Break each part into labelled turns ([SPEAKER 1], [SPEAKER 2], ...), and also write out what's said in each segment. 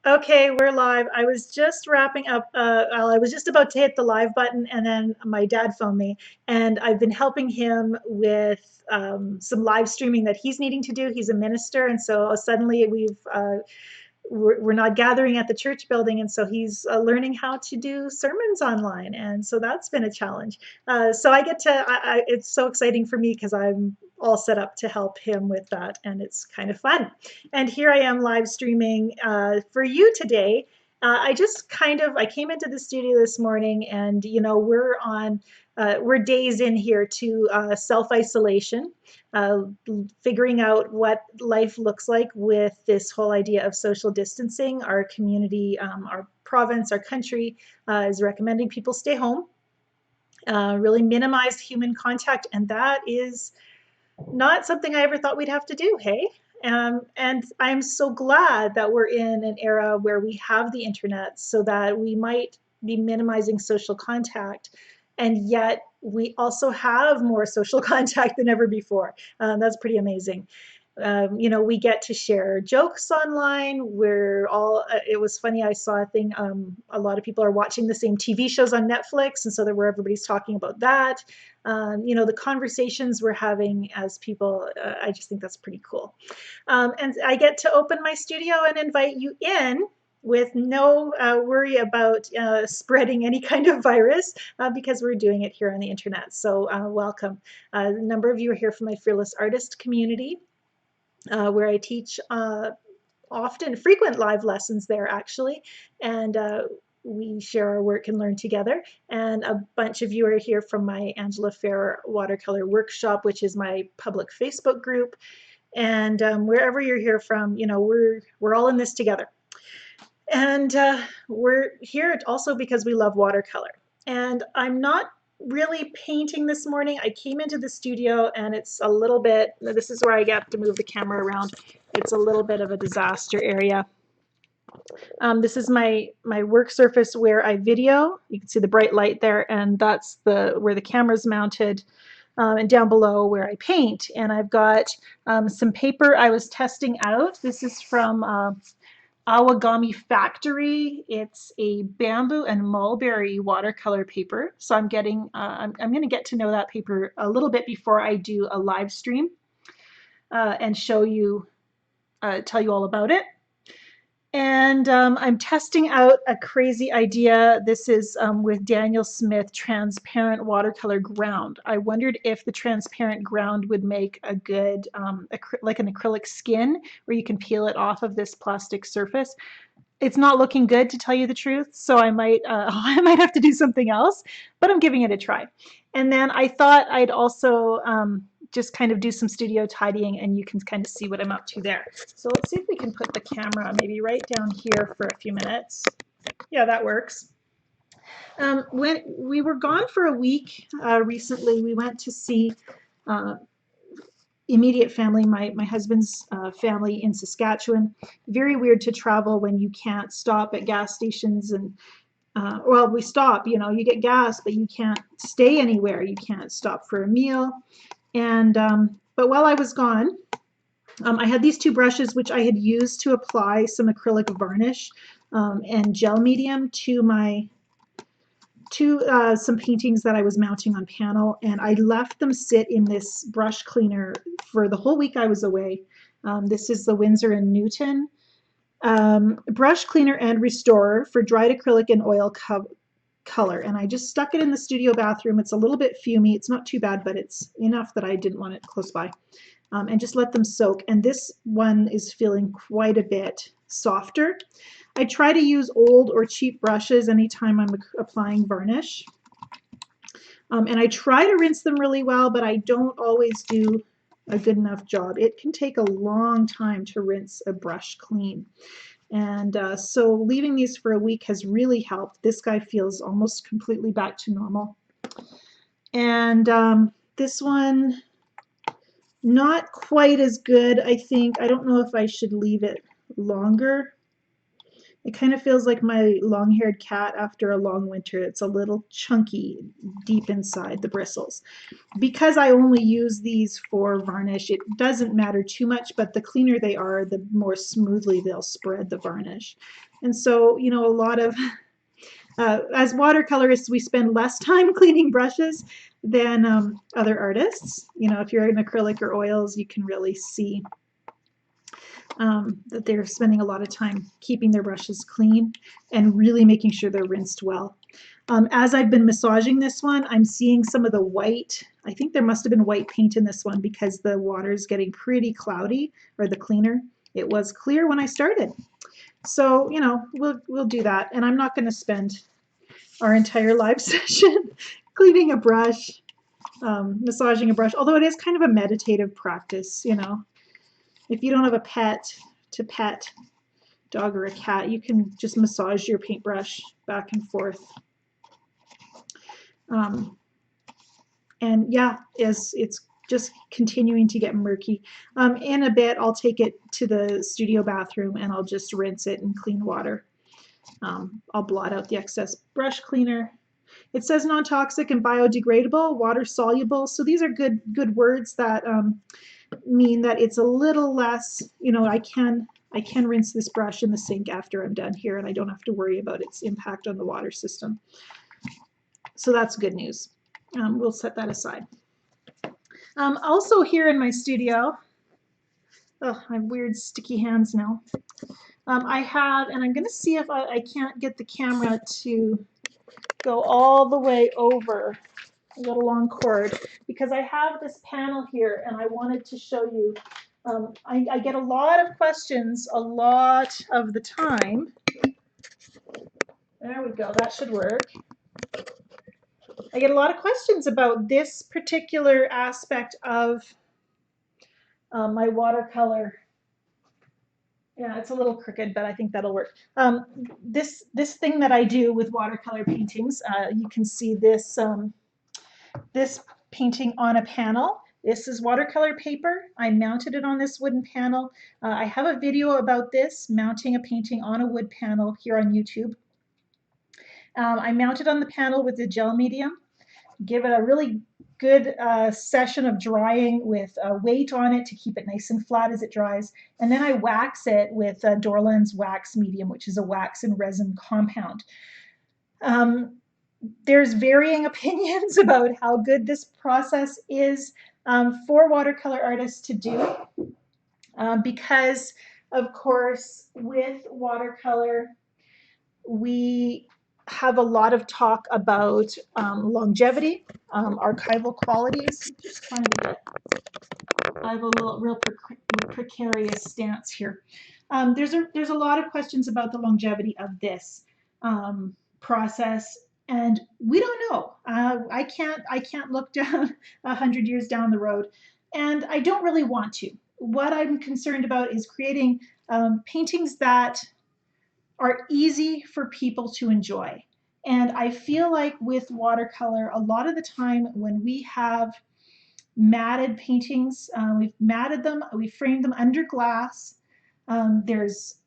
[SPEAKER 1] Okay, we're live. I was just wrapping up, well, I was just about to hit the live button, and then my dad phoned me, and I've been helping him with some live streaming that he's needing to do. He's a minister, and so suddenly we're not gathering at the church building, and so he's learning how to do sermons online, and so that's been a challenge. So I get to, it's so exciting for me because I'm all set up to help him with that, and it's kind of fun. And here I am live streaming for you today. I came into the studio this morning, and we're days in here to self-isolation, uh, figuring out what life looks like with this whole idea of social distancing. Our community, our province, our country is recommending people stay home, really minimize human contact, and that is not something I ever thought we'd have to do, hey? And I'm so glad that we're in an era where we have the internet so that we might be minimizing social contact, and yet we also have more social contact than ever before. That's pretty amazing. We get to share jokes online. It was funny, I saw a thing, a lot of people are watching the same TV shows on Netflix, and so where everybody's talking about that. The conversations we're having as people, I just think that's pretty cool. And I get to open my studio and invite you in with no worry about spreading any kind of virus because we're doing it here on the internet. So welcome. A number of you are here from my Fearless Artist community, where I teach often frequent live lessons there actually, and we share our work and learn together. And a bunch of you are here from my Angela Fair watercolor workshop, which is my public Facebook group. And wherever you're here from, we're all in this together. And we're here also because we love watercolor. And I'm not really painting this morning. I came into the studio and it's a little bit, this is where I get to move the camera around. It's a little bit of a disaster area. This is my work surface where I video. You can see the bright light there, and that's where the camera's mounted. And down below where I paint. And I've got some paper I was testing out. This is from Awagami Factory. It's a bamboo and mulberry watercolor paper. So I'm going to get to know that paper a little bit before I do a live stream and tell you all about it. And I'm testing out a crazy idea. This is with Daniel Smith, transparent watercolor ground. I wondered if the transparent ground would make a good, like an acrylic skin, where you can peel it off of this plastic surface. It's not looking good, to tell you the truth, so I might have to do something else, but I'm giving it a try. And then I thought I'd also just kind of do some studio tidying, and you can kind of see what I'm up to there. So let's see if we can put the camera maybe right down here for a few minutes. Yeah, that works. When we were gone for a week recently, we went to see immediate family, my husband's family in Saskatchewan. Very weird to travel when you can't stop at gas stations and well, we stop, you get gas, but you can't stay anywhere. You can't stop for a meal. And but while I was gone, I had these two brushes which I had used to apply some acrylic varnish and gel medium to some paintings that I was mounting on panel, and I left them sit in this brush cleaner for the whole week I was away. This is the Winsor & Newton brush cleaner and restorer for dried acrylic and oil color, and I just stuck it in the studio bathroom. It's a little bit fumey. It's not too bad, but it's enough that I didn't want it close by. And just let them soak. And this one is feeling quite a bit softer. I try to use old or cheap brushes anytime I'm applying varnish. And I try to rinse them really well, but I don't always do a good enough job. It can take a long time to rinse a brush clean. And so leaving these for a week has really helped. This guy feels almost completely back to normal. And this one, not quite as good, I think. I don't know if I should leave it longer. It kind of feels like my long-haired cat after a long winter. It's a little chunky deep inside the bristles. Because I only use these for varnish, it doesn't matter too much, but the cleaner they are, the more smoothly they'll spread the varnish. And so, you know, a lot of, as watercolorists, we spend less time cleaning brushes than other artists. You know, if you're in acrylic or oils, you can really see that they're spending a lot of time keeping their brushes clean and really making sure they're rinsed well. As I've been massaging this one, I'm seeing some of the white. I think there must have been white paint in this one because the water is getting pretty cloudy, or the cleaner. It was clear when I started. So, you know, we'll do that. And I'm not going to spend our entire live session cleaning a brush, massaging a brush, although it is kind of a meditative practice, you know. If you don't have a pet to pet, dog or a cat, you can just massage your paintbrush back and forth. And yeah, it's just continuing to get murky. In a bit, I'll take it to the studio bathroom and I'll just rinse it in clean water. I'll blot out the excess brush cleaner. It says non-toxic and biodegradable, water soluble. So these are good words that mean that it's a little less, you know, I can rinse this brush in the sink after I'm done here and I don't have to worry about its impact on the water system. So that's good news. We'll set that aside. Also here in my studio, oh, I have weird sticky hands now. I have, and I'm going to see if I can't get the camera to go all the way over. I got a long cord because I have this panel here and I wanted to show you. I get a lot of questions a lot of the time. There we go, that should work. I get a lot of questions about this particular aspect of my watercolor. Yeah, it's a little crooked, but I think that'll work. This thing that I do with watercolor paintings, you can see this this painting on a panel. This is watercolor paper. I mounted it on this wooden panel. I have a video about this, mounting a painting on a wood panel, here on YouTube. I mounted on the panel with the gel medium, give it a really good session of drying with a weight on it to keep it nice and flat as it dries. And then I wax it with Dorland's wax medium, which is a wax and resin compound. There's varying opinions about how good this process is for watercolor artists to do because, of course, with watercolor, we have a lot of talk about longevity, archival qualities. Just trying to get, I have a real precarious stance here. There's a lot of questions about the longevity of this process, and we don't know. I can't look down 100 years down the road, and I don't really want to. What I'm concerned about is creating paintings that are easy for people to enjoy. And I feel like with watercolor, a lot of the time when we have matted paintings, we've matted them, we framed them under glass. There's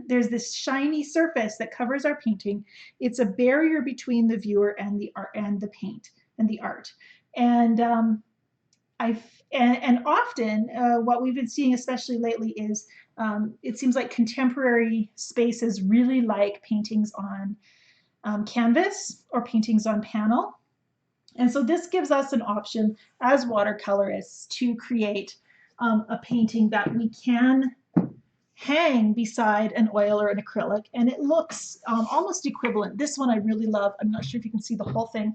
[SPEAKER 1] this shiny surface that covers our painting. It's a barrier between the viewer and the art and the paint and the art. And and often what we've been seeing, especially lately, is it seems like contemporary spaces really like paintings on canvas or paintings on panel. And so this gives us an option as watercolorists to create a painting that we can hang beside an oil or an acrylic, and it looks almost equivalent. This one I really love. I'm not sure if you can see the whole thing.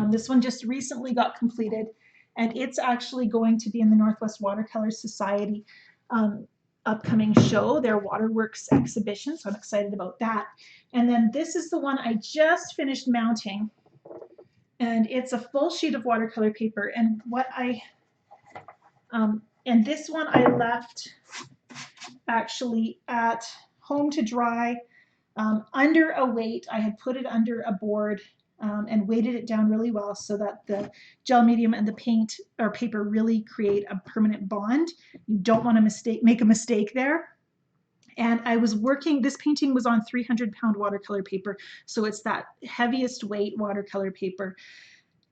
[SPEAKER 1] This one just recently got completed, and it's actually going to be in the Northwest Watercolor Society upcoming show, their Waterworks exhibition, so I'm excited about that. And then this is the one I just finished mounting, and it's a full sheet of watercolor paper. And and this one I left actually at home to dry under a weight. I had put it under a board and weighted it down really well so that the gel medium and the paint or paper really create a permanent bond. You don't want to make a mistake there. And I was working, this painting was on 300-pound watercolor paper. So it's that heaviest weight watercolor paper.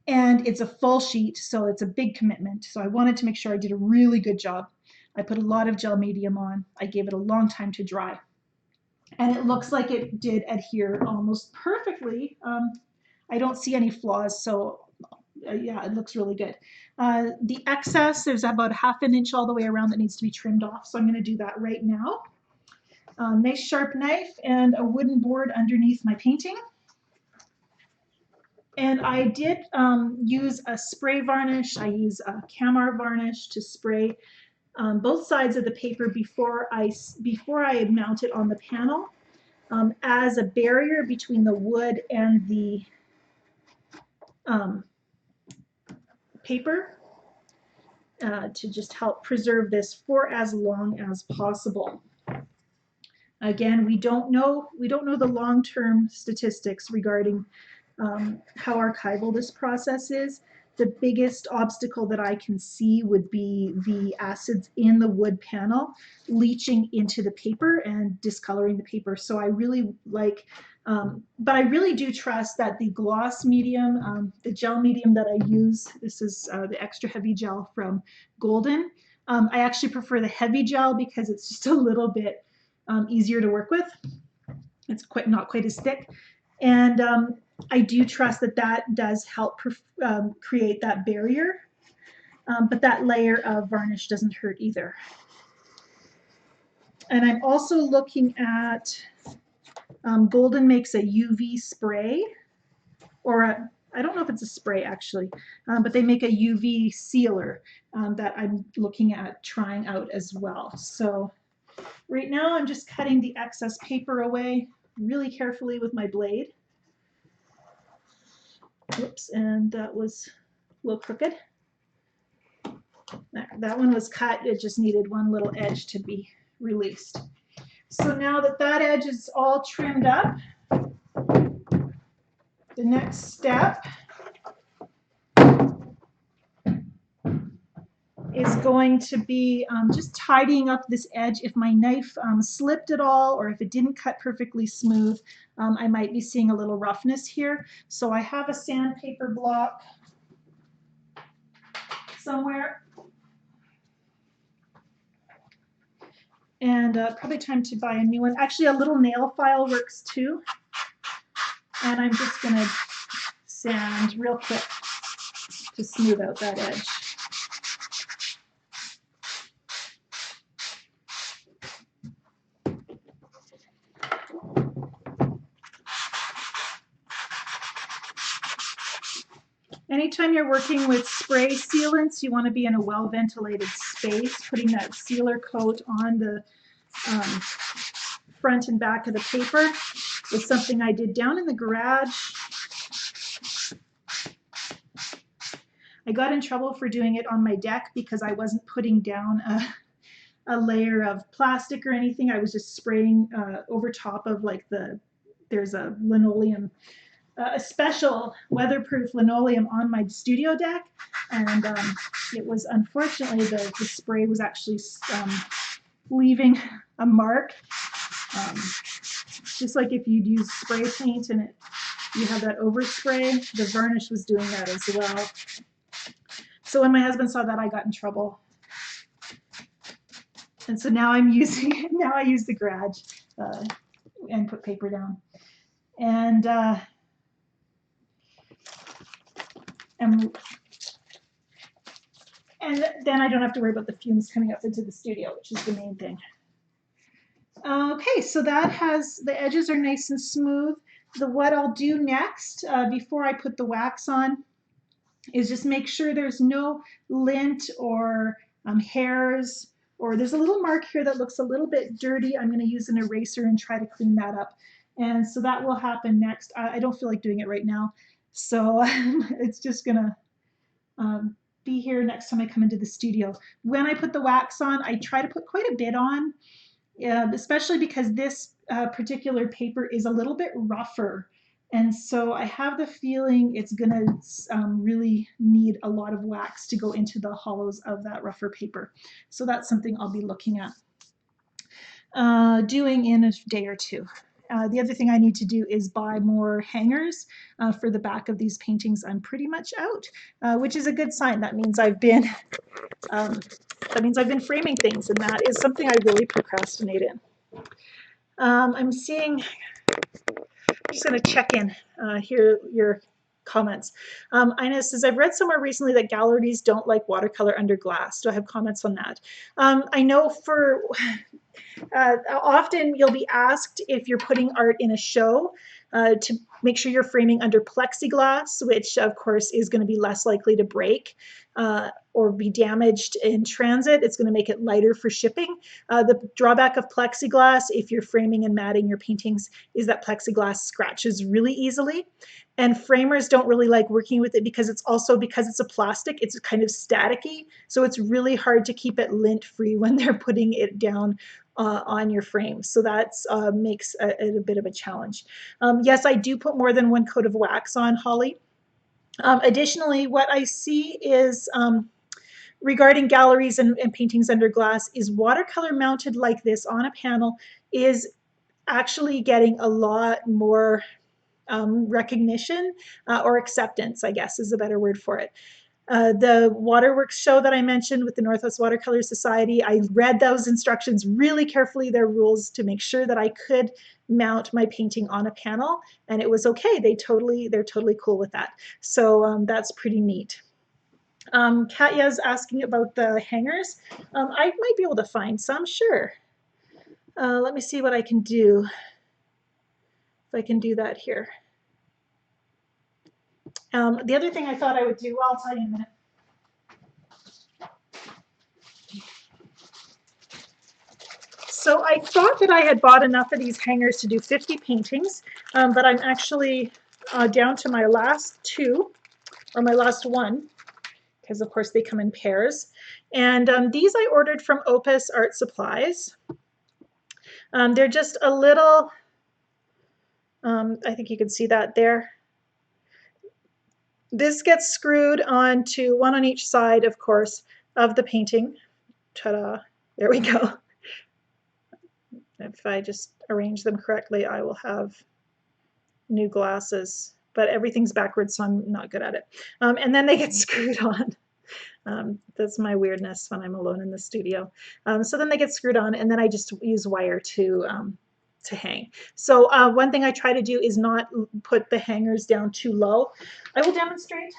[SPEAKER 1] And it's a full sheet, so it's a big commitment. So I wanted to make sure I did a really good job. I put a lot of gel medium on. I gave it a long time to dry. And it looks like it did adhere almost perfectly. I don't see any flaws, so yeah, it looks really good. The excess, there's about ½ an inch all the way around that needs to be trimmed off, so I'm going to do that right now. Nice sharp knife and a wooden board underneath my painting. And I did use a spray varnish. I use a Camar varnish to spray both sides of the paper before I mount it on the panel, as a barrier between the wood and the paper, to just help preserve this for as long as possible. Again, we don't know the long-term statistics regarding how archival this process is. The biggest obstacle that I can see would be the acids in the wood panel leaching into the paper and discoloring the paper. So I really like, but I really do trust that the gloss medium, the gel medium that I use, this is the extra heavy gel from Golden. I actually prefer the heavy gel because it's just a little bit easier to work with. It's not quite as thick. And I do trust that that does help create that barrier, but that layer of varnish doesn't hurt either. And I'm also looking at, Golden makes a UV spray, or I don't know if it's a spray actually, but they make a UV sealer that I'm looking at trying out as well. So right now I'm just cutting the excess paper away really carefully with my blade. Whoops, and that was a little crooked. That one was cut, it just needed one little edge to be released. So now that that edge is all trimmed up, the next step is going to be just tidying up this edge. If my knife slipped at all, or if it didn't cut perfectly smooth, I might be seeing a little roughness here. So I have a sandpaper block somewhere. And probably time to buy a new one. Actually, a little nail file works too. And I'm just going to sand real quick to smooth out that edge. Anytime you're working with spray sealants, you want to be in a well-ventilated space. Putting that sealer coat on the front and back of the paper is something I did down in the garage. I got in trouble for doing it on my deck because I wasn't putting down a layer of plastic or anything. I was just spraying over top of like there's a linoleum, a special weatherproof linoleum on my studio deck, and it was unfortunately the spray was actually leaving a mark, just like if you'd use spray paint and you have that overspray, the varnish was doing that as well. So when my husband saw that, I got in trouble, and so now I'm using it. Now I use the garage and put paper down, and then I don't have to worry about the fumes coming up into the studio, which is the main thing. Okay, so that has, the edges are nice and smooth. What I'll do next, before I put the wax on, is just make sure there's no lint or hairs, or there's a little mark here that looks a little bit dirty. I'm going to use an eraser and try to clean that up. And so that will happen next. I don't feel like doing it right now. So it's just going to be here next time I come into the studio. When I put the wax on, I try to put quite a bit on, especially because this particular paper is a little bit rougher. And so I have the feeling it's going to really need a lot of wax to go into the hollows of that rougher paper. So that's something I'll be looking at. doing in a day or two. The other thing I need to do is buy more hangers for the back of these paintings. I'm pretty much out, which is a good sign. Um, that means I've been framing things, and that is something I really procrastinate in. I'm seeing, I'm just going to check in, hear your comments. Ina says, I've read somewhere recently that galleries don't like watercolor under glass. Do I have comments on that? I know for often you'll be asked if you're putting art in a show to make sure you're framing under plexiglass, which of course is going to be less likely to break or be damaged in transit. It's going to make it lighter for shipping. The drawback of plexiglass, if you're framing and matting your paintings, is that plexiglass scratches really easily. And framers don't really like working with it because it's a plastic, it's kind of staticky. So it's really hard to keep it lint free when they're putting it down on your frame. So that makes it a bit of a challenge. Yes, I do put more than one coat of wax on, Holly. Additionally, what I see is regarding galleries and paintings under glass is watercolor mounted like this on a panel is actually getting a lot more recognition or acceptance, I guess is a better word for it. The waterworks show that I mentioned with the Northwest Watercolor Society, I read those instructions really carefully, their rules, to make sure that I could mount my painting on a panel, and it was okay. They're totally cool with that. So that's pretty neat. Katya's asking about the hangers. I might be able to find some, sure. Let me see what I can do. If I can do that here. The other thing I thought I would do, well, I'll tell you in a minute. So I thought that I had bought enough of these hangers to do 50 paintings, but I'm actually down to my last two, or my last one, because of course they come in pairs. And these I ordered from Opus Art Supplies. They're just a little, I think you can see that there. This gets screwed onto one on each side, of course, of the painting. Ta-da, there we go. If I just arrange them correctly, I will have new glasses, but everything's backwards, so I'm not good at it. And then they get screwed on. That's my weirdness when I'm alone in the studio. So then they get screwed on, and then I just use wire to hang. So one thing I try to do is not put the hangers down too low. I will demonstrate.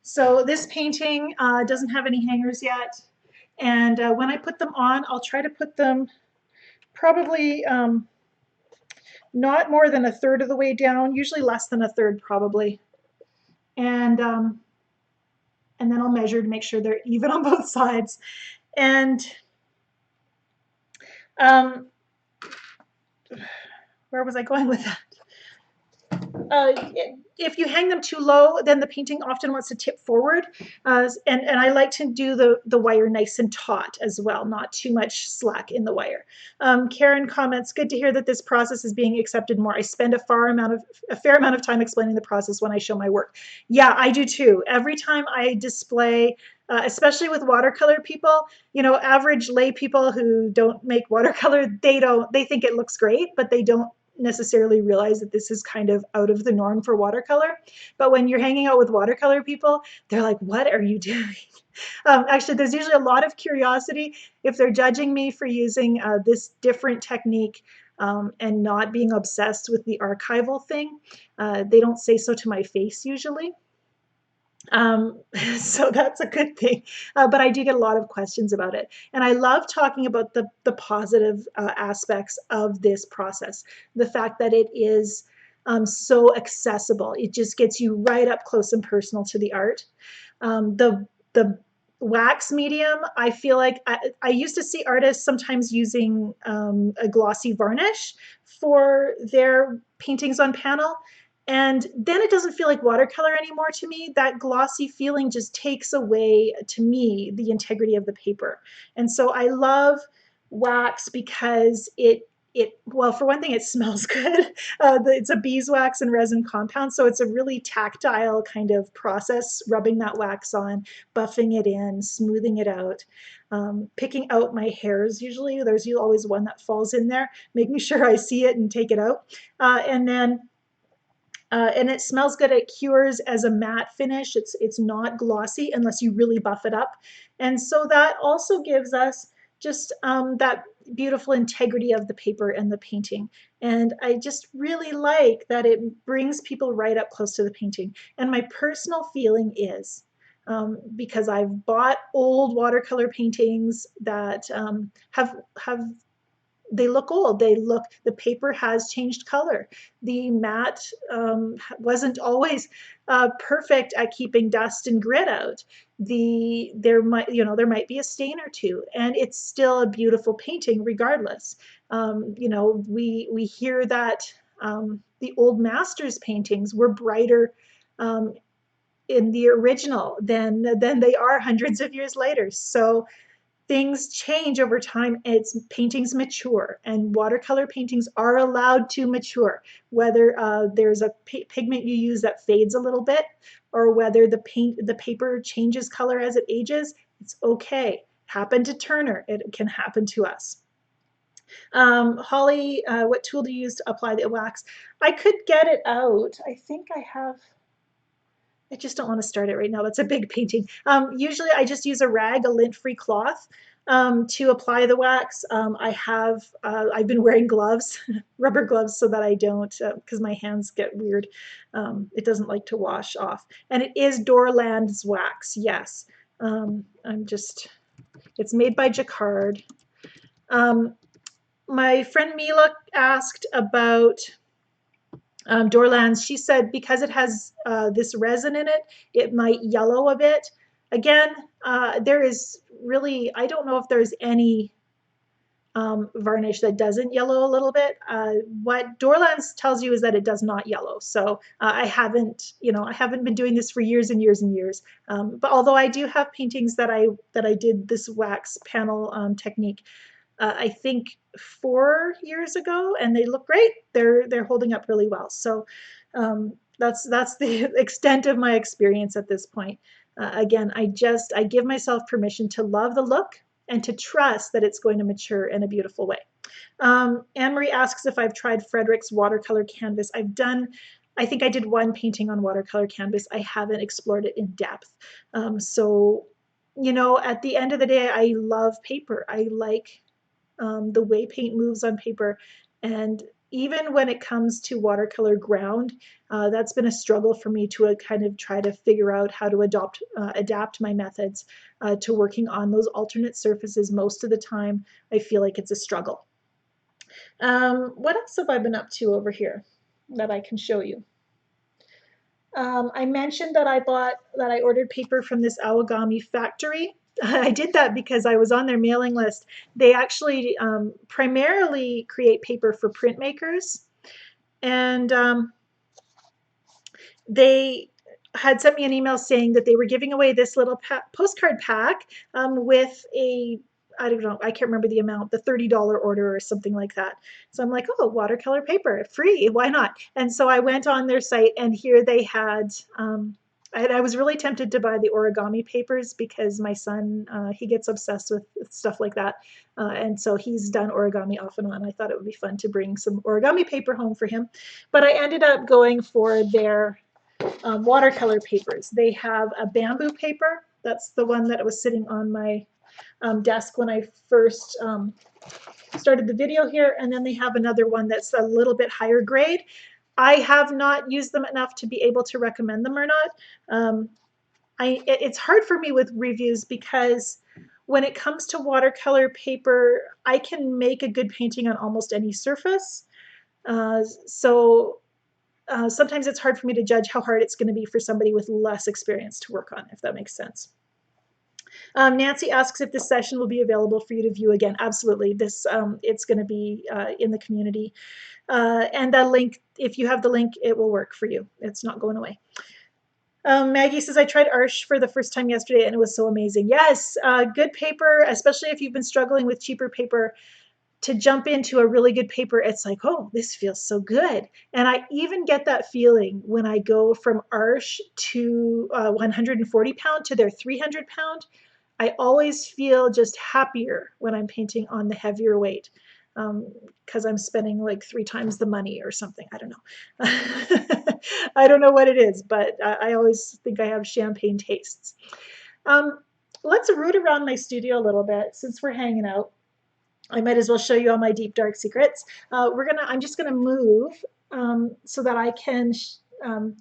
[SPEAKER 1] So this painting doesn't have any hangers yet. And when I put them on, I'll try to put them probably not more than a third of the way down, usually less than a third probably. And then I'll measure to make sure they're even on both sides. And where was I going with that? If you hang them too low, then the painting often wants to tip forward. And I like to do the wire nice and taut as well, not too much slack in the wire. Karen comments, good to hear that this process is being accepted more. I spend a fair amount of time explaining the process when I show my work. Yeah, I do too. Every time I display, especially with watercolor people, you know, average lay people who don't make watercolor, they think it looks great, but they don't necessarily realize that this is kind of out of the norm for watercolor. But when you're hanging out with watercolor people, they're like, what are you doing? Actually, there's usually a lot of curiosity if they're judging me for using this different technique and not being obsessed with the archival thing. They don't say so to my face usually. So that's a good thing, but I do get a lot of questions about it, and I love talking about the positive aspects of this process. The fact that it is so accessible, it just gets you right up close and personal to the art. The wax medium, I feel like I used to see artists sometimes using a glossy varnish for their paintings on panel. And then it doesn't feel like watercolor anymore to me. That glossy feeling just takes away, to me, the integrity of the paper. And so I love wax because it well, for one thing, it smells good. It's a beeswax and resin compound, so it's a really tactile kind of process, rubbing that wax on, buffing it in, smoothing it out, picking out my hairs. Usually, there's always one that falls in there, making sure I see it and take it out. And it smells good. It cures as a matte finish. It's not glossy unless you really buff it up. And so that also gives us just that beautiful integrity of the paper and the painting. And I just really like that it brings people right up close to the painting. And my personal feeling is, because I've bought old watercolor paintings that have they look old. The paper has changed color. The matte wasn't always perfect at keeping dust and grit out. There might be a stain or two, and it's still a beautiful painting regardless. We hear that the old masters paintings were brighter in the original than they are hundreds of years later. So things change over time. It's paintings mature, and watercolor paintings are allowed to mature, whether there's a pigment you use that fades a little bit, or whether the paper changes color as it ages. It's okay. Happened to Turner, it can happen to us. Holly, what tool do you use to apply the wax? I could get it out. I think I have. I just don't want to start it right now. That's a big painting. Usually I just use a rag, a lint-free cloth, to apply the wax. I've been wearing gloves, rubber gloves, so that I don't, because my hands get weird. It doesn't like to wash off. And it is Dorland's wax, yes. It's made by Jacquard. My friend Mila asked about Dorlands. She said because it has this resin in it, it might yellow a bit. Again, there is really, I don't know if there's any varnish that doesn't yellow a little bit. What Dorlands tells you is that it does not yellow. So I haven't been doing this for years and years and years. But although I do have paintings that I did this wax panel technique, I think 4 years ago, and they look great. They're holding up really well. So that's the extent of my experience at this point. Again, I give myself permission to love the look and to trust that it's going to mature in a beautiful way. Anne-Marie asks if I've tried Frederick's watercolor canvas. I think I did one painting on watercolor canvas. I haven't explored it in depth. At the end of the day, I love paper. I like the way paint moves on paper. And even when it comes to watercolor ground, that's been a struggle for me to kind of try to figure out how to adapt my methods to working on those alternate surfaces. Most of the time, I feel like it's a struggle. What else have I been up to over here that I can show you? I mentioned that I ordered paper from this Awagami factory. I did that because I was on their mailing list. They actually primarily create paper for printmakers, and they had sent me an email saying that they were giving away this little postcard pack with I don't know, I can't remember the amount, the $30 order or something like that. So I'm like, oh, watercolor paper, free, why not? And so I went on their site, and here they had, I was really tempted to buy the origami papers because my son, he gets obsessed with stuff like that. And so he's done origami off and on. I thought it would be fun to bring some origami paper home for him. But I ended up going for their watercolor papers. They have a bamboo paper. That's the one that was sitting on my desk when I first started the video here, and then they have another one that's a little bit higher grade. I have not used them enough to be able to recommend them or not. It's hard for me with reviews because when it comes to watercolor paper, I can make a good painting on almost any surface. Sometimes it's hard for me to judge how hard it's going to be for somebody with less experience to work on, if that makes sense. Nancy asks if this session will be available for you to view again. Absolutely. It's going to be in the community. And that link, if you have the link, it will work for you. It's not going away. Maggie says, I tried Arch for the first time yesterday and it was so amazing. Yes, good paper, especially if you've been struggling with cheaper paper. to jump into a really good paper, it's like, oh, this feels so good. And I even get that feeling when I go from Arche to 140 pound to their 300 pound. I always feel just happier when I'm painting on the heavier weight, because I'm spending like 3 times the money or something. I don't know. I don't know what it is, but I always think I have champagne tastes. Um, let's root around my studio a little bit since we're hanging out. I might as well show you all my deep dark secrets. I'm just gonna move so that I can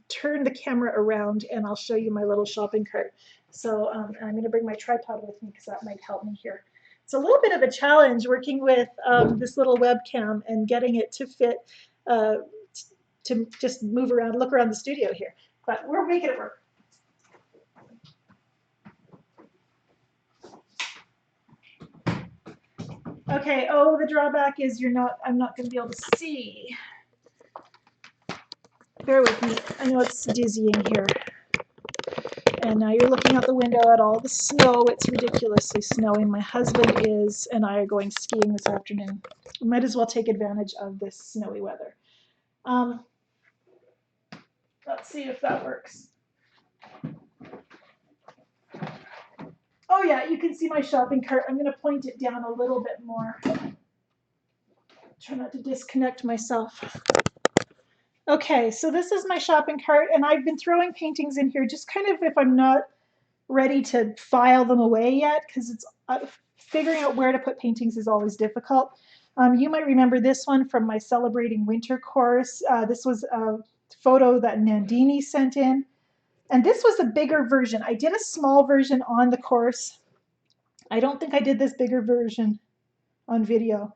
[SPEAKER 1] turn the camera around, and I'll show you my little shopping cart. So I'm gonna bring my tripod with me because that might help me here. It's a little bit of a challenge working with this little webcam and getting it to fit, uh, to just move around, look around the studio here. But we're making it work. Okay, oh, the drawback is I'm not gonna be able to see. Bear with me. I know it's dizzying here. And now you're looking out the window at all the snow. It's ridiculously snowing. My husband and I are going skiing this afternoon. We might as well take advantage of this snowy weather. Let's see if that works. Oh yeah, you can see my shopping cart. I'm gonna point it down a little bit more. Try not to disconnect myself. Okay, so this is my shopping cart, and I've been throwing paintings in here just kind of if I'm not ready to file them away yet, because it's figuring out where to put paintings is always difficult. You might remember this one from my Celebrating Winter course. This was a photo that Nandini sent in, and this was a bigger version. I did a small version on the course. I don't think I did this bigger version on video,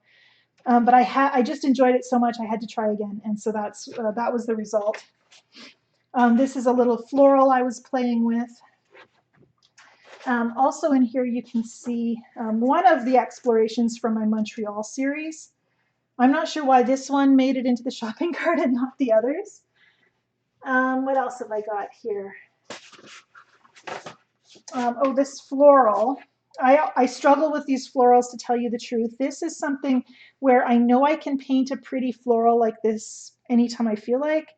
[SPEAKER 1] but I just enjoyed it so much I had to try again, and so that was the result. This is a little floral I was playing with. Also in here you can see one of the explorations from my Montreal series. I'm not sure why this one made it into the shopping cart and not the others. What else have I got here? Oh, this floral. I struggle with these florals, to tell you the truth. This is something where I know I can paint a pretty floral like this anytime I feel like,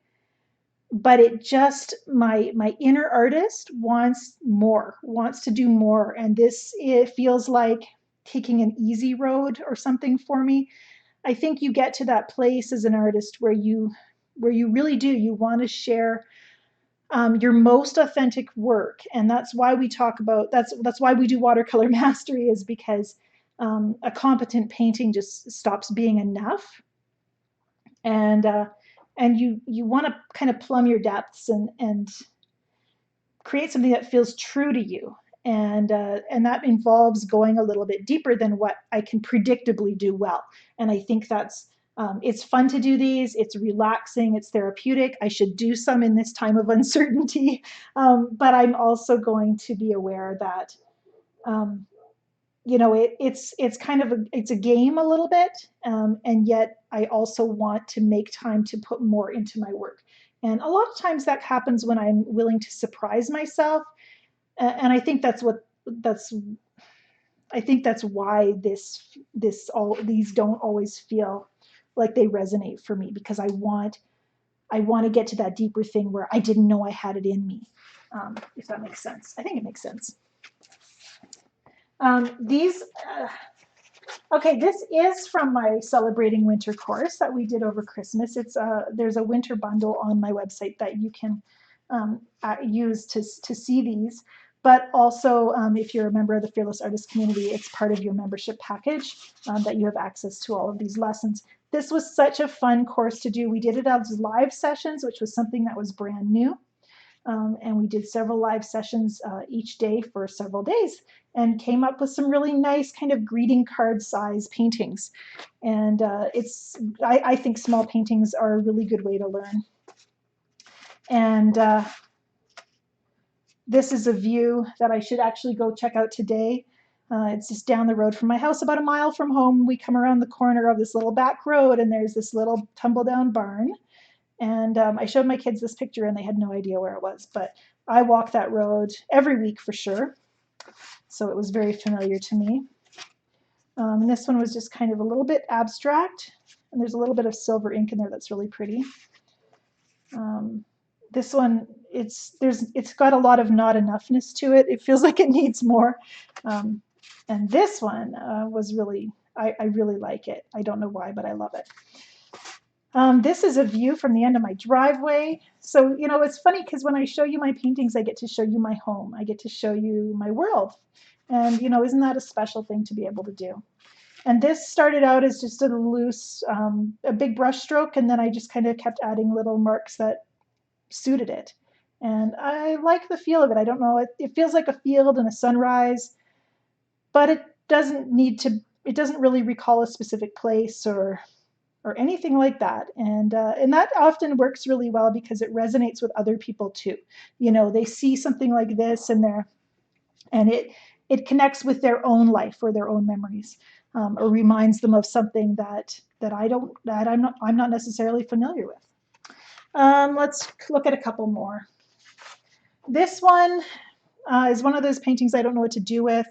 [SPEAKER 1] but it just, my inner artist wants more, wants to do more, and it feels like taking an easy road or something for me. I think you get to that place as an artist where you really do, you want to share your most authentic work, and that's why we talk about, that's why we do watercolor mastery, is because a competent painting just stops being enough, and you want to kind of plumb your depths and create something that feels true to you, and that involves going a little bit deeper than what I can predictably do well. And I think that's it's fun to do these. It's relaxing. It's therapeutic. I should do some in this time of uncertainty, but I'm also going to be aware that um, it's kind of it's a game a little bit, and yet I also want to make time to put more into my work. And a lot of times that happens when I'm willing to surprise myself, and I think that's I think that's why all these don't always feel like they resonate for me, because I want to get to that deeper thing where I didn't know I had it in me. If that makes sense. I think it makes sense. These, okay, this is from my Celebrating Winter course that we did over Christmas. There's a winter bundle on my website that you can use to see these. But also, if you're a member of the Fearless Artist community, it's part of your membership package that you have access to all of these lessons. This was such a fun course to do. We did it as live sessions, which was something that was brand new. And we did several live sessions each day for several days, and came up with some really nice kind of greeting card size paintings. And I think small paintings are a really good way to learn. And this is a view that I should actually go check out today. It's just down the road from my house, about a mile from home. We come around the corner of this little back road, and there's this little tumble down barn. And I showed my kids this picture, and they had no idea where it was. But I walk that road every week for sure, so it was very familiar to me. And this one was just kind of a little bit abstract, and there's a little bit of silver ink in there that's really pretty. Um, this one, it's got a lot of not enoughness to it. It feels like it needs more. Um, and this one was really, I really like it. I don't know why, but I love it. This is a view from the end of my driveway. So, you know, it's funny because when I show you my paintings, I get to show you my home. I get to show you my world. And, you know, isn't that a special thing to be able to do? And this started out as just a loose, a big brush stroke, and then I just kind of kept adding little marks that suited it. And I like the feel of it. I don't know, it feels like a field and a sunrise, but it doesn't really recall a specific place or anything like that. And that often works really well because it resonates with other people too. You know, they see something like this and it connects with their own life or their own memories, or reminds them of something that I'm not necessarily familiar with. Let's look at a couple more. This one is one of those paintings I don't know what to do with.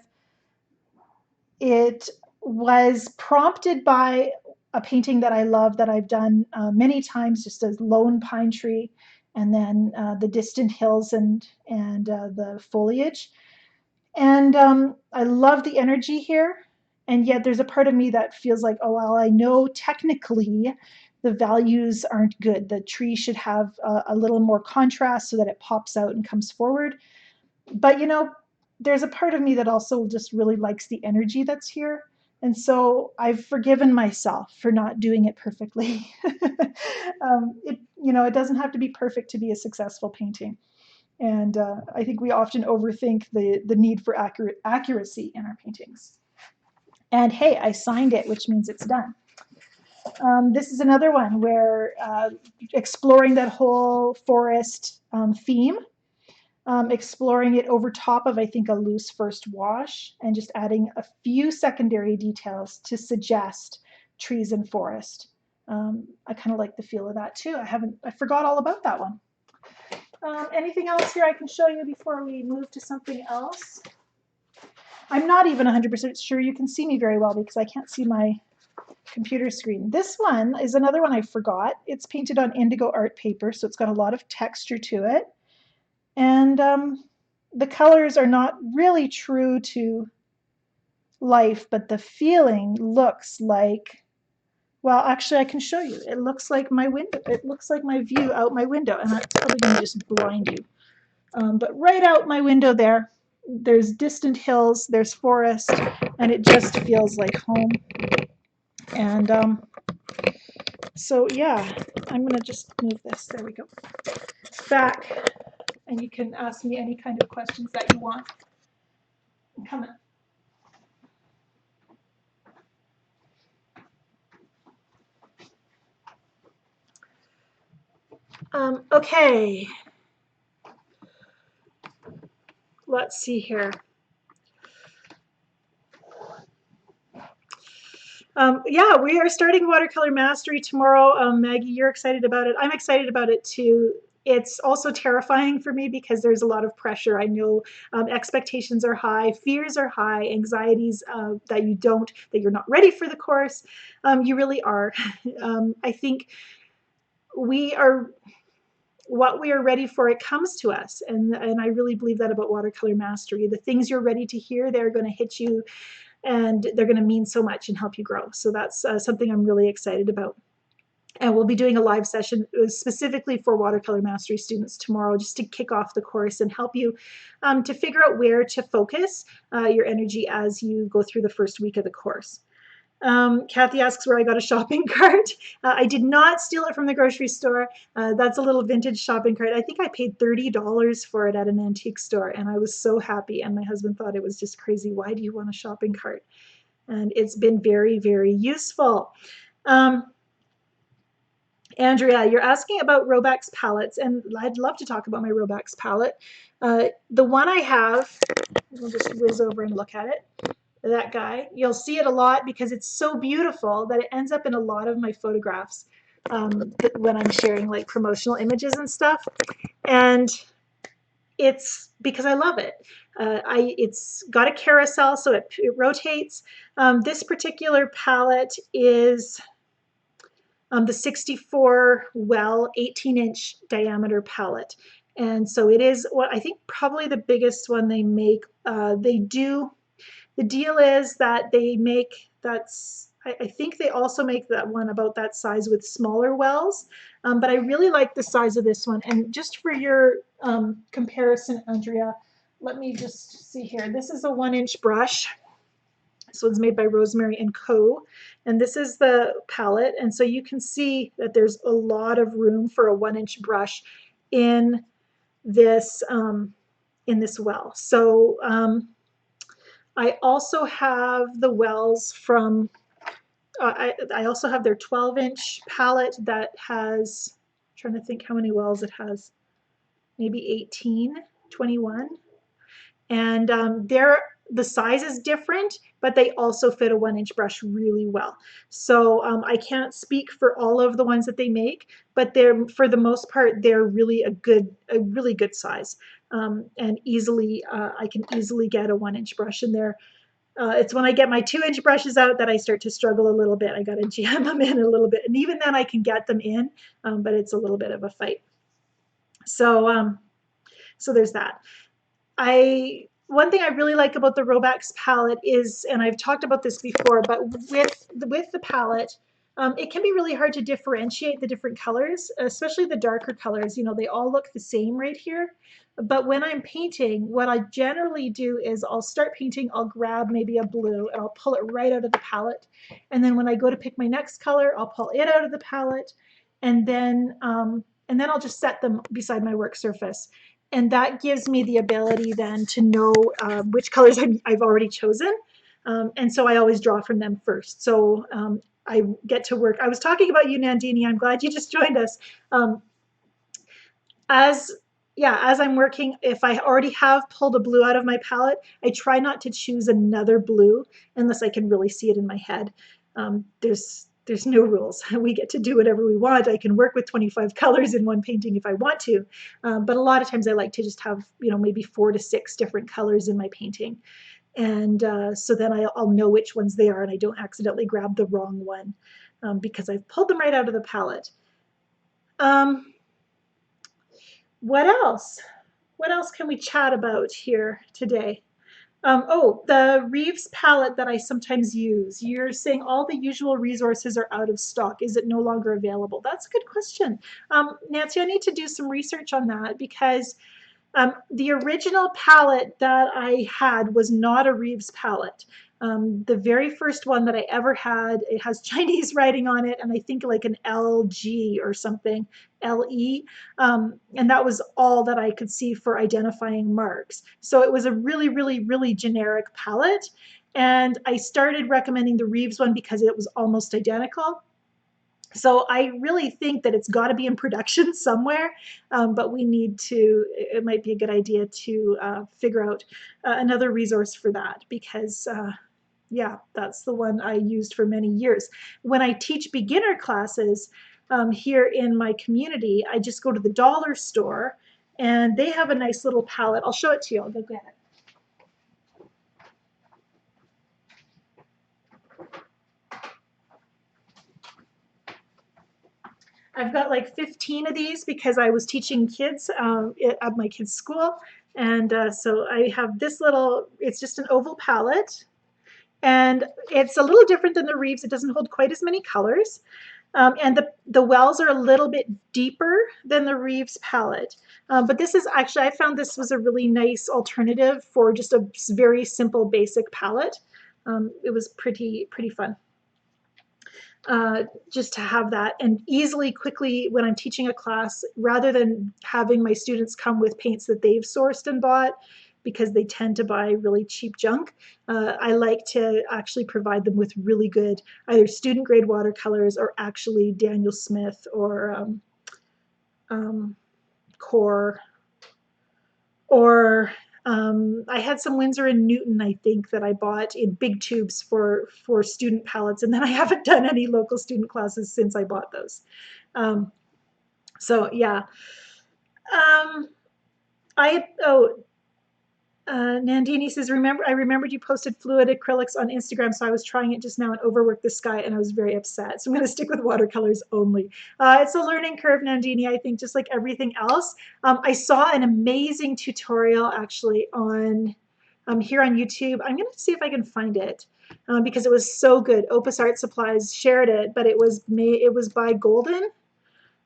[SPEAKER 1] It was prompted by a painting that I love that I've done many times, just a lone pine tree, and then the distant hills and the foliage. And I love the energy here. And yet there's a part of me that feels like, oh, well, I know technically the values aren't good. The tree should have a little more contrast so that it pops out and comes forward. But, you know, there's a part of me that also just really likes the energy that's here. And so I've forgiven myself for not doing it perfectly. You know, it doesn't have to be perfect to be a successful painting. And I think we often overthink the need for accuracy in our paintings. And hey, I signed it, which means it's done. This is another one where exploring that whole forest theme, exploring it over top of, I think, a loose first wash, and just adding a few secondary details to suggest trees and forest. I kind of like the feel of that too. I forgot all about that one. Anything else here I can show you before we move to something else? I'm not even 100% sure you can see me very well because I can't see my computer screen. This one is another one I forgot. It's painted on indigo art paper, so it's got a lot of texture to it. And the colors are not really true to life, but the feeling looks like, well, actually I can show you. It looks like my window. It looks like my view out my window, and that's probably going to just blind you. But right out my window there's distant hills, there's forest, and it just feels like home. And so yeah, I'm gonna just move this, there we go, back, and you can ask me any kind of questions that you want. Come on. Okay, let's see here. Yeah, we are starting Watercolor Mastery tomorrow. Maggie, you're excited about it. I'm excited about it too. It's also terrifying for me because there's a lot of pressure. I know expectations are high, fears are high, anxieties that you're not ready for the course. You really are. I think what we are ready for, it comes to us. And I really believe that about Watercolor Mastery. The things you're ready to hear, they're going to hit you and they're going to mean so much and help you grow. So that's something I'm really excited about. And we'll be doing a live session specifically for Watercolor Mastery students tomorrow, just to kick off the course and help you to figure out where to focus your energy as you go through the first week of the course. Kathy asks where I got a shopping cart. I did not steal it from the grocery store. That's a little vintage shopping cart. I think I paid $30 for it at an antique store, and I was so happy. And my husband thought it was just crazy. Why do you want a shopping cart? And it's been very, very useful. Andrea, you're asking about Robax palettes, and I'd love to talk about my Robax palette. The one I have, we'll just whiz over and look at it. That guy, you'll see it a lot because it's so beautiful that it ends up in a lot of my photographs when I'm sharing like promotional images and stuff. And it's because I love it. It's got a carousel, so it rotates. This particular palette is the 64 well 18-inch diameter palette. And so it is what I think probably the biggest one they make. The deal is that they make I think they also make that one about that size with smaller wells. But I really like the size of this one. And just for your comparison, Andrea, let me just see here. This is a 1-inch brush. This one's made by Rosemary and Co. And this is the palette. And so you can see that there's a lot of room for a 1-inch brush in this well. So I also have the wells from, I also have their 12-inch palette that has, I'm trying to think how many wells it has, maybe 18, 21. And the size is different, but they also fit a 1-inch brush really well. So I can't speak for all of the ones that they make, but they're, for the most part, they're really a really good size. And easily, I can easily get a 1-inch brush in there. It's when I get my 2-inch brushes out that I start to struggle a little bit. I got to jam them in a little bit, and even then I can get them in, but it's a little bit of a fight. So so there's that. One thing I really like about the Robax palette is, and I've talked about this before, but with the palette, it can be really hard to differentiate the different colors, especially the darker colors. You know, they all look the same right here. But when I'm painting, what I generally do is I'll start painting, I'll grab maybe a blue and I'll pull it right out of the palette. And then when I go to pick my next color, I'll pull it out of the palette. And then I'll just set them beside my work surface. And that gives me the ability then to know which colors I've already chosen. And so I always draw from them first. So I get to work. I was talking about you, Nandini. I'm glad you just joined us. As I'm working, if I already have pulled a blue out of my palette, I try not to choose another blue unless I can really see it in my head. There's no rules. We get to do whatever we want. I can work with 25 colors in one painting if I want to, but a lot of times I like to just have, maybe 4 to 6 different colors in my painting. And so then I'll know which ones they are and I don't accidentally grab the wrong one because I've pulled them right out of the palette. What else? What else can we chat about here today? The Reeves palette that I sometimes use. You're saying all the usual resources are out of stock. Is it no longer available? That's a good question. Nancy, I need to do some research on that because the original palette that I had was not a Reeves palette. The very first one that I ever had, it has Chinese writing on it, and I think like an LG or something, LE, and that was all that I could see for identifying marks. So it was a really, really, really generic palette, and I started recommending the Reeves one because it was almost identical. So I really think that it's got to be in production somewhere, but it might be a good idea to figure out another resource for that because that's the one I used for many years. When I teach beginner classes here in my community, I just go to the dollar store and they have a nice little palette. I'll show it to you. I'll go get it. I've got like 15 of these because I was teaching kids at my kids' school. And so I have this little, it's just an oval palette. And it's a little different than the Reeves. It doesn't hold quite as many colors. And the wells are a little bit deeper than the Reeves palette. But this is actually, I found this was a really nice alternative for just a very simple basic palette. It was pretty fun. Just to have that and easily, quickly, when I'm teaching a class, rather than having my students come with paints that they've sourced and bought, because they tend to buy really cheap junk, I like to actually provide them with really good either student grade watercolors or actually Daniel Smith or Core, or I had some Winsor and Newton, I think, that I bought in big tubes for student palettes, and then I haven't done any local student classes since I bought those. So yeah. Oh, Nandini says, I remembered you posted fluid acrylics on Instagram, so I was trying it just now and overworked the sky, and I was very upset. So I'm going to stick with watercolors only. It's a learning curve, Nandini, I think, just like everything else. I saw an amazing tutorial actually on here on YouTube. I'm going to see if I can find it because it was so good. Opus Art Supplies shared it, but it was by Golden,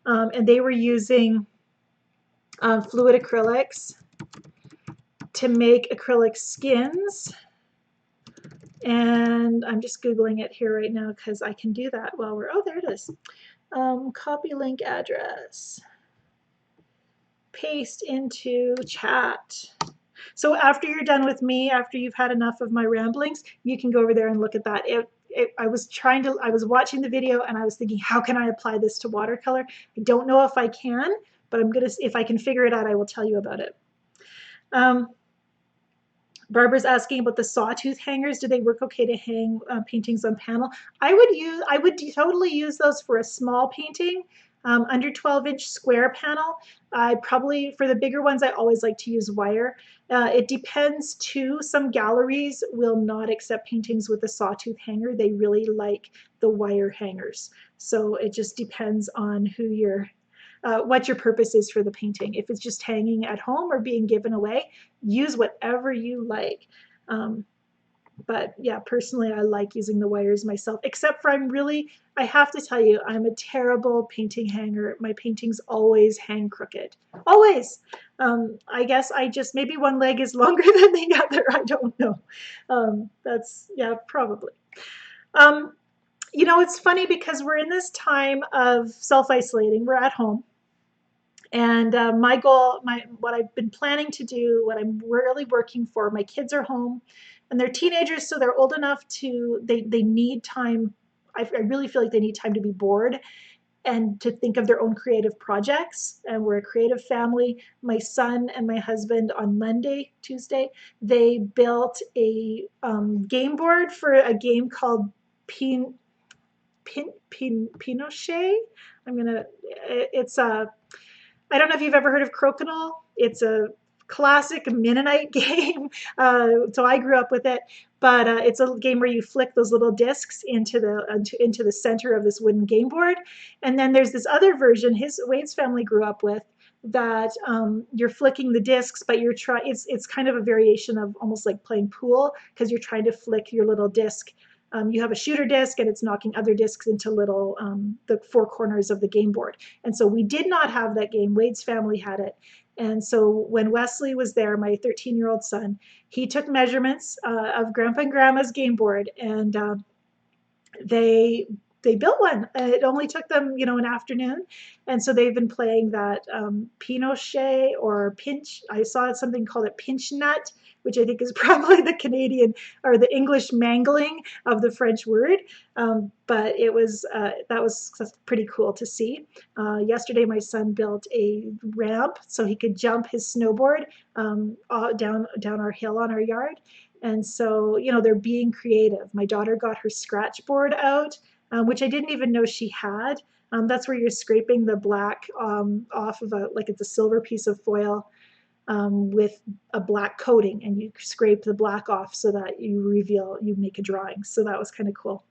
[SPEAKER 1] and they were using fluid acrylics to make acrylic skins. And I'm just Googling it here right now because I can do that while oh, there it is. Copy link address, paste into chat. So after you're done with me, after you've had enough of my ramblings, you can go over there and look at that. I was watching the video and I was thinking, how can I apply this to watercolor? I don't know if I can, but if I can figure it out, I will tell you about it. Barbara's asking about the sawtooth hangers. Do they work okay to hang paintings on panel? I would totally use those for a small painting, under 12-inch square panel. For the bigger ones, I always like to use wire. It depends too. Some galleries will not accept paintings with a sawtooth hanger. They really like the wire hangers. So it just depends on what your purpose is for the painting. If it's just hanging at home or being given away, use whatever you like. But yeah, personally, I like using the wires myself, except for I have to tell you, I'm a terrible painting hanger. My paintings always hang crooked, always. I guess maybe one leg is longer than the other. I don't know. Yeah, probably. It's funny because we're in this time of self-isolating. We're at home. And my goal, what I've been planning to do, what I'm really working for, my kids are home and they're teenagers, so they're old enough they need time. I really feel like they need time to be bored and to think of their own creative projects. And we're a creative family. My son and my husband on Tuesday, they built a game board for a game called Pinochet. It's a I don't know if you've ever heard of Crokinole. It's a classic Mennonite game. So I grew up with it, but it's a game where you flick those little discs into the center of this wooden game board. And then there's this other version Wade's family grew up with that you're flicking the discs, but it's kind of a variation of almost like playing pool because you're trying to flick your little disc. You have a shooter disc and it's knocking other discs into the four corners of the game board. And so we did not have that game. Wade's family had it. And so when Wesley was there, my 13-year-old son, he took measurements of Grandpa and Grandma's game board, and they built one. It only took them, an afternoon. And so they've been playing that Pinochet or Pinch. I saw something called it Pinch Nut, which I think is probably the Canadian or the English mangling of the French word. But that was pretty cool to see. Yesterday, my son built a ramp so he could jump his snowboard down our hill on our yard. And so, they're being creative. My daughter got her scratch board out, which I didn't even know she had. That's where you're scraping the black off of it's a silver piece of foil with a black coating, and you scrape the black off so that you make a drawing. So that was kind of cool.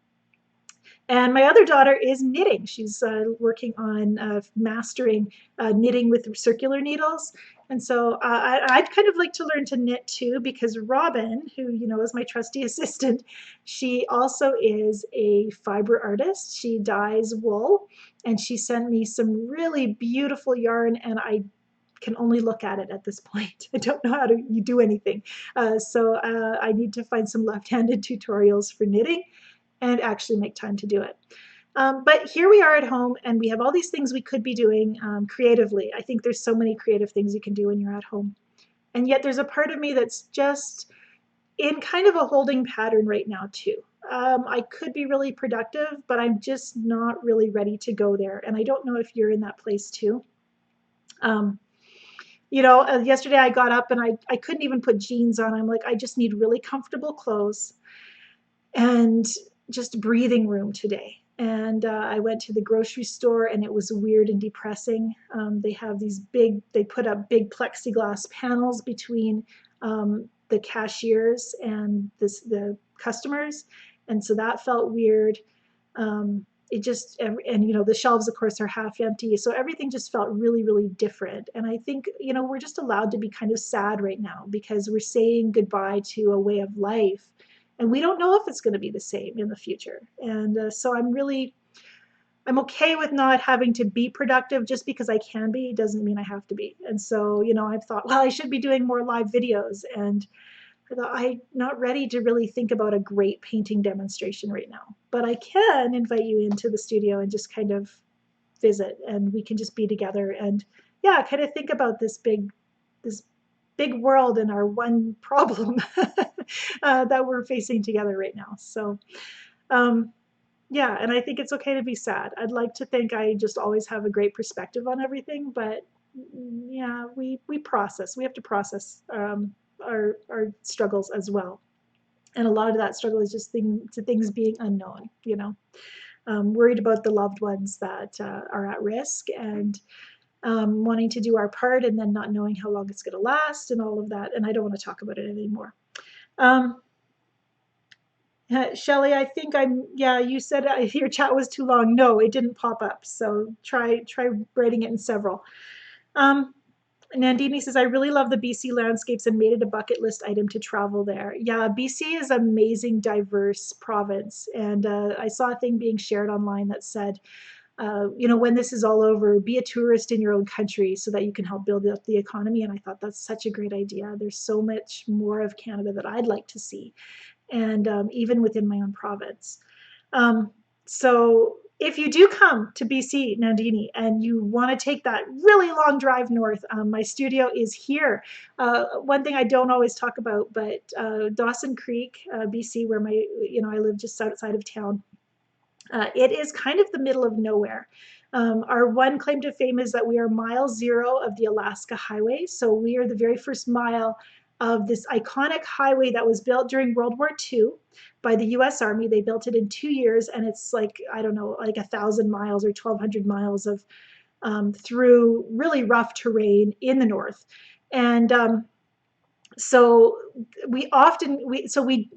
[SPEAKER 1] And my other daughter is knitting. She's working on mastering knitting with circular needles. And so I'd kind of like to learn to knit too, because Robin, who is my trusty assistant, she also is a fiber artist. She dyes wool, and she sent me some really beautiful yarn, and I can only look at it at this point. I don't know how to do anything. So I need to find some left-handed tutorials for knitting and actually make time to do it. But here we are at home, and we have all these things we could be doing creatively. I think there's so many creative things you can do when you're at home. And yet there's a part of me that's just in kind of a holding pattern right now too. I could be really productive, but I'm just not really ready to go there. And I don't know if you're in that place too. Yesterday I got up and I couldn't even put jeans on. I'm like, I just need really comfortable clothes and just breathing room today. And I went to the grocery store and it was weird and depressing. They have these they put up big plexiglass panels between the cashiers and the customers. And so that felt weird. It just, and the shelves, of course, are half empty. So everything just felt really, really different. And I think, we're just allowed to be kind of sad right now because we're saying goodbye to a way of life. And we don't know if it's going to be the same in the future. And so I'm okay with not having to be productive. Just because I can be doesn't mean I have to be. And so, I've thought, well, I should be doing more live videos. And I thought, I'm not ready to really think about a great painting demonstration right now. But I can invite you into the studio and just kind of visit, and we can just be together and, yeah, kind of think about this big world and our one problem that we're facing together right now. So, um, yeah, and I think it's okay to be sad. I'd like to think I just always have a great perspective on everything, but yeah, we process. We have to process our struggles as well. And a lot of that struggle is just things being unknown. Worried about the loved ones that are at risk, and wanting to do our part, and then not knowing how long it's going to last, and all of that. And I don't want to talk about it anymore. Um, Shelly, I think yeah, you said your chat was too long. No, it didn't pop up. So try writing it in several. Um, Nandini says, I really love the BC landscapes and made it a bucket list item to travel there. Yeah, BC is an amazing, diverse province. And I saw a thing being shared online that said, when this is all over, be a tourist in your own country so that you can help build up the economy. And I thought that's such a great idea. There's so much more of Canada that I'd like to see, and even within my own province. So if you do come to BC, Nandini, and you want to take that really long drive north, my studio is here. One thing I don't always talk about, but Dawson Creek, BC, where I live just outside of town, it is kind of the middle of nowhere. Our one claim to fame is that we are mile zero of the Alaska Highway. So we are the very first mile of this iconic highway that was built during World War II by the US Army. They built it in 2 years, and it's like, I don't know, like 1,000 miles or 1,200 miles of through really rough terrain in the north. And so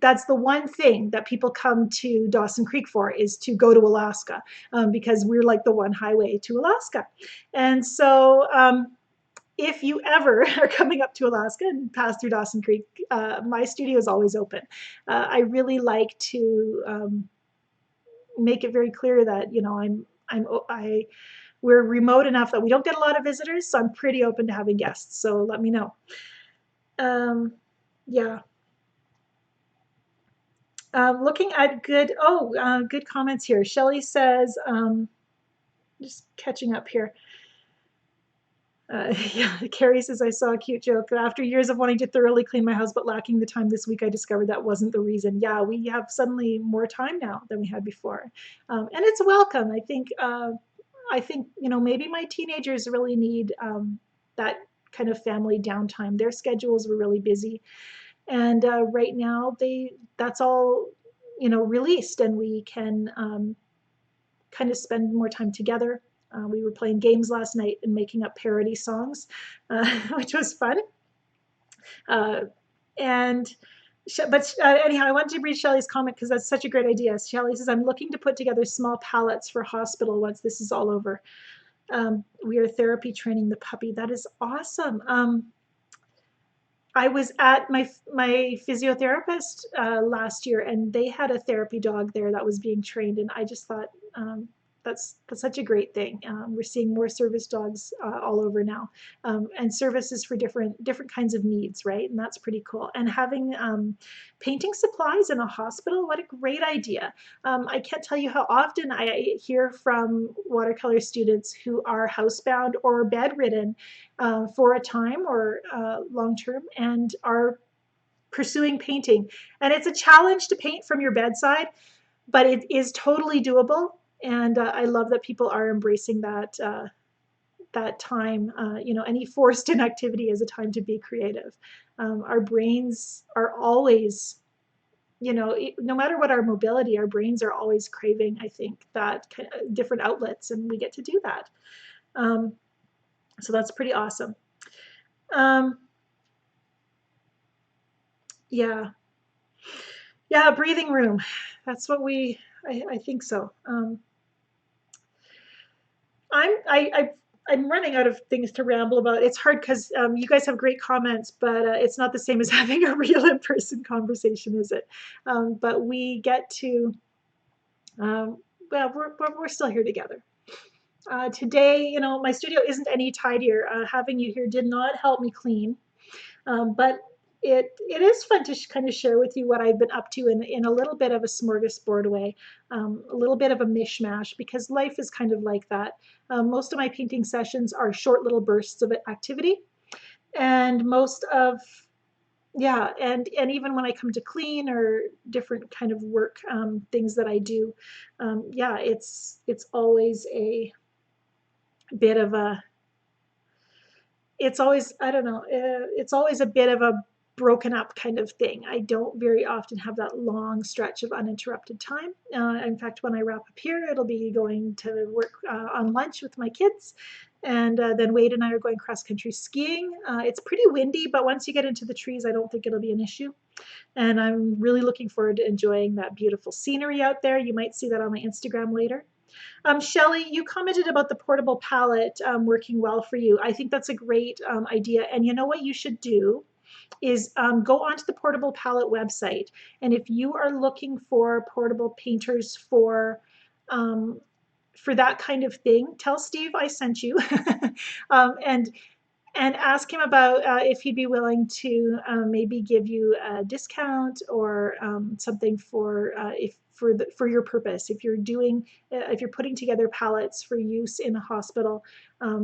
[SPEAKER 1] that's the one thing that people come to Dawson Creek for, is to go to Alaska, because we're like the one highway to Alaska. And so if you ever are coming up to Alaska and pass through Dawson Creek, my studio is always open. I really like to make it very clear that we're remote enough that we don't get a lot of visitors, so I'm pretty open to having guests. So let me know. Yeah. Looking at good comments here. Shelley says, just catching up here. Yeah, Carrie says, I saw a cute joke. After years of wanting to thoroughly clean my house but lacking the time this week, I discovered that wasn't the reason. Yeah, we have suddenly more time now than we had before. And it's welcome. I think maybe my teenagers really need that kind of family downtime. Their schedules were really busy. And right now that's all released, and we can kind of spend more time together. We were playing games last night and making up parody songs, which was fun. And but anyhow, I wanted to read Shelley's comment because that's such a great idea. Shelley says, I'm looking to put together small pallets for hospital once this is all over. We are therapy training the puppy. That is awesome. I was at my physiotherapist last year, and they had a therapy dog there that was being trained, and I just thought that's such a great thing. We're seeing more service dogs all over now, and services for different kinds of needs, right? And that's pretty cool. And having painting supplies in a hospital, what a great idea! I can't tell you how often I hear from watercolor students who are housebound or bedridden for a time or long term, and are pursuing painting. And it's a challenge to paint from your bedside, but it is totally doable. And I love that people are embracing that time. Any forced inactivity is a time to be creative. Our brains are always no matter what our mobility, our brains are always craving, I think, that kind of different outlets, and we get to do that. Um, so that's pretty awesome. Um, yeah, yeah, breathing room. That's what I think so. I'm running out of things to ramble about. It's hard because you guys have great comments, but it's not the same as having a real in-person conversation, is it? But we get to, um, well, we're still here together. Today, my studio isn't any tidier. Having you here did not help me clean. But it is fun to kind of share with you what I've been up to in a little bit of a smorgasbord way, a little bit of a mishmash, because life is kind of like that. Most of my painting sessions are short little bursts of activity, and most of yeah, and even when I come to clean or different kind of work things that I do, yeah, it's always a bit of a it's always, I don't know, it's always a bit of a broken up kind of thing. I don't very often have that long stretch of uninterrupted time. In fact, when I wrap up here, it'll be going to work on lunch with my kids. And then Wade and I are going cross country skiing. It's pretty windy, but once you get into the trees, I don't think it'll be an issue. And I'm really looking forward to enjoying that beautiful scenery out there. You might see that on my Instagram later. Shelley, you commented about the portable palette working well for you. I think that's a great idea. And you know what you should do is go onto the portable palette website. And if you are looking for portable painters for that kind of thing, tell Steve I sent you. And ask him about if he'd be willing to maybe give you a discount or something for if for your purpose. If you're doing if you're putting together palettes for use in a hospital,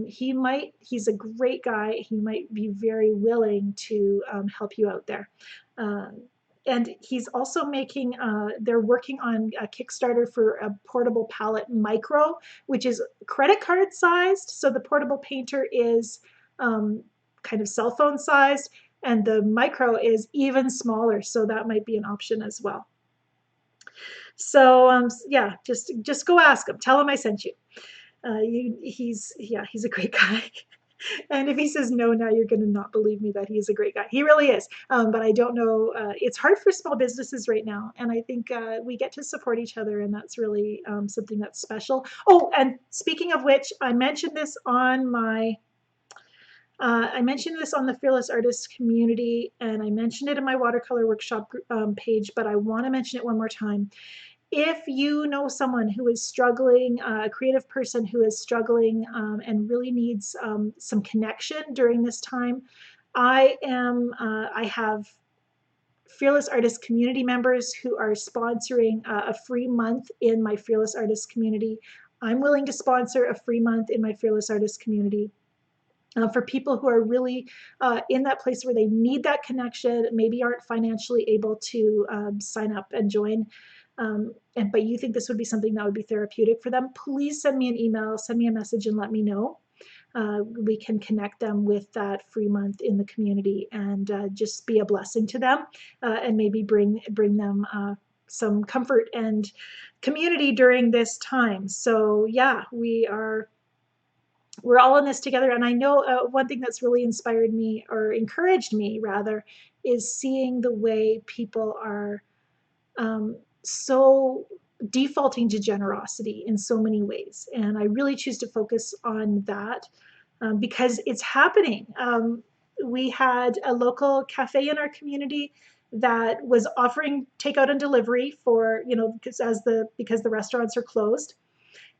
[SPEAKER 1] he's a great guy. He might be very willing to help you out there. And he's also making they're working on a Kickstarter for a portable palette micro, which is credit card sized. So the portable painter is um, kind of cell phone sized, and the micro is even smaller. So that might be an option as well. So yeah, just go ask him. Tell him I sent you. He's a great guy. And if he says no now, you're going to not believe me that he's a great guy. He really is. But I don't know. It's hard for small businesses right now. And I think we get to support each other. And that's really something that's special. Oh, and speaking of which, I mentioned this on the Fearless Artists community, and I mentioned it in my watercolor workshop page, but I want to mention it one more time. If you know someone who is struggling, a creative person who is struggling and really needs some connection during this time, I have Fearless Artists community members who are sponsoring a free month in my Fearless Artists community. I'm willing to sponsor a free month in my Fearless Artists community. For people who are really in that place where they need that connection, maybe aren't financially able to sign up and join, but you think this would be something that would be therapeutic for them, please send me an email, send me a message and let me know. We can connect them with that free month in the community and just be a blessing to them and maybe bring them some comfort and community during this time. So yeah, we're all in this together. And I know one thing that's really inspired me, or encouraged me rather, is seeing the way people are so defaulting to generosity in so many ways. And I really choose to focus on that because it's happening. We had a local cafe in our community that was offering takeout and delivery for, because the restaurants are closed.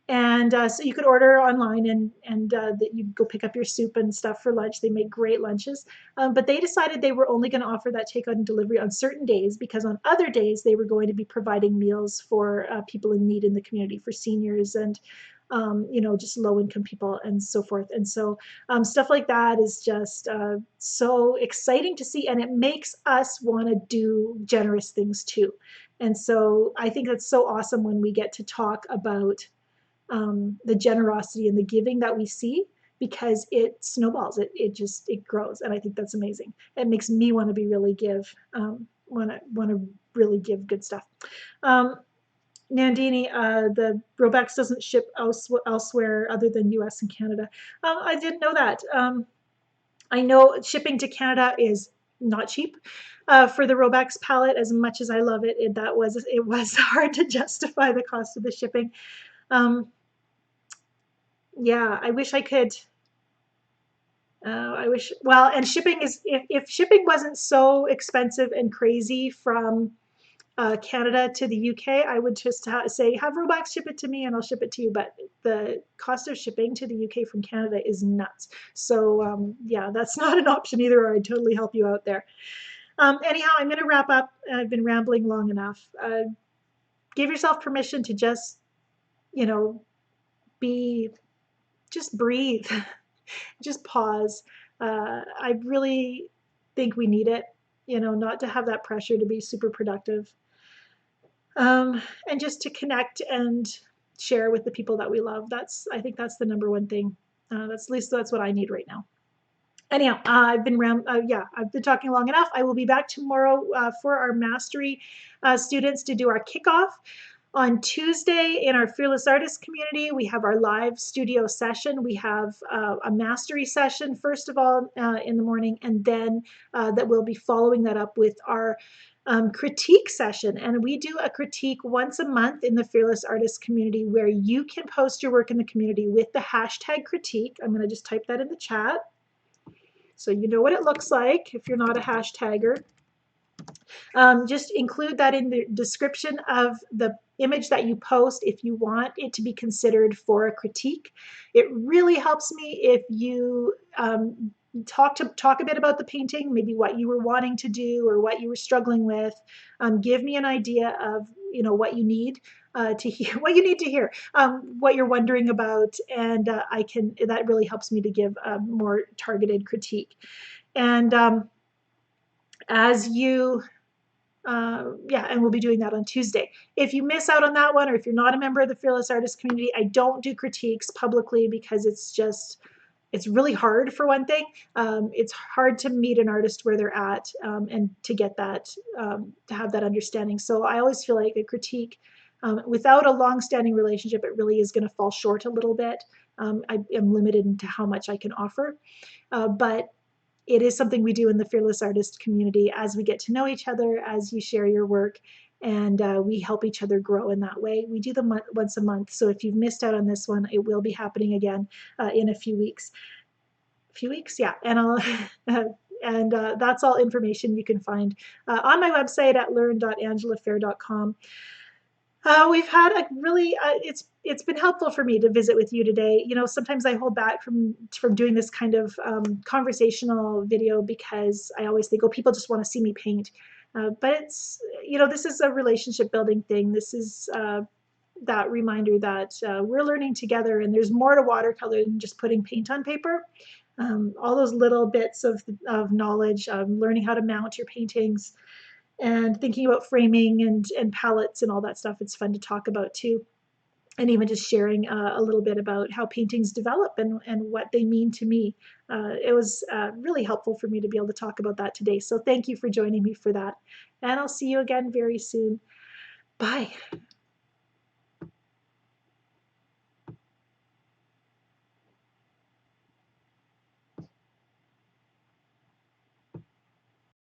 [SPEAKER 1] And so you could order online and that you go pick up your soup and stuff for lunch. They make great lunches. But they decided they were only going to offer that takeout and delivery on certain days, because on other days they were going to be providing meals for people in need in the community, for seniors and just low income people and so forth. And so stuff like that is just so exciting to see, and it makes us want to do generous things too. And so I think that's so awesome when we get to talk about the generosity and the giving that we see, because it snowballs, it grows. And I think that's amazing. It makes me want to be really want to really give good stuff. Nandini, the Robex doesn't ship elsewhere other than US and Canada. I didn't know that. I know shipping to Canada is not cheap for the Robex palette. As much as I love it, it was hard to justify the cost of the shipping. Um, yeah, I wish I could. I wish. Well, and shipping is if shipping wasn't so expensive and crazy from Canada to the UK, I would just say, have Robex ship it to me and I'll ship it to you. But the cost of shipping to the UK from Canada is nuts. So yeah, that's not an option either, or I'd totally help you out there. Anyhow, I'm going to wrap up. I've been rambling long enough. Give yourself permission to just, you know, be, just breathe, just pause. I really think we need it, not to have that pressure to be super productive. And just to connect and share with the people that we love. I think that's the number one thing. That's at least that's what I need right now. Anyhow, I've been talking long enough. I will be back tomorrow for our mastery students to do our kickoff. On Tuesday in our Fearless Artist community, we have our live studio session. We have a mastery session, first of all, in the morning, and then that we'll be following that up with our critique session. And we do a critique once a month in the Fearless Artist community where you can post your work in the community with the hashtag critique. I'm going to just type that in the chat so you know what it looks like if you're not a hashtagger. Just include that in the description of the image that you post if you want it to be considered for a critique. It really helps me if you talk a bit about the painting, maybe what you were wanting to do or what you were struggling with. Give me an idea of what you need to hear, what you need to hear, what you're wondering about, and that really helps me to give a more targeted critique. And as you and we'll be doing that on Tuesday. If you miss out on that one, or if you're not a member of the Fearless Artist community, I don't do critiques publicly because it's really hard, for one thing. It's hard to meet an artist where they're at and to get that, to have that understanding. So I always feel like a critique, without a long-standing relationship, it really is going to fall short a little bit. I am limited into how much I can offer, but it is something we do in the Fearless Artist community as we get to know each other, as you share your work, and we help each other grow in that way. We do them once a month, so if you've missed out on this one, it will be happening again in a few weeks. Yeah, and I'll and that's all information you can find on my website at learn.angelafair.com. We've had a really it's been helpful for me to visit with you today. Sometimes I hold back from doing this kind of conversational video because I always think, oh, people just want to see me paint. But it's this is a relationship building thing. This is that reminder that we're learning together, and there's more to watercolor than just putting paint on paper. All those little bits of knowledge, learning how to mount your paintings, and thinking about framing and palettes and all that stuff. It's fun to talk about too. And even just sharing a little bit about how paintings develop and what they mean to me. It was really helpful for me to be able to talk about that today. So thank you for joining me for that. And I'll see you again very soon. Bye.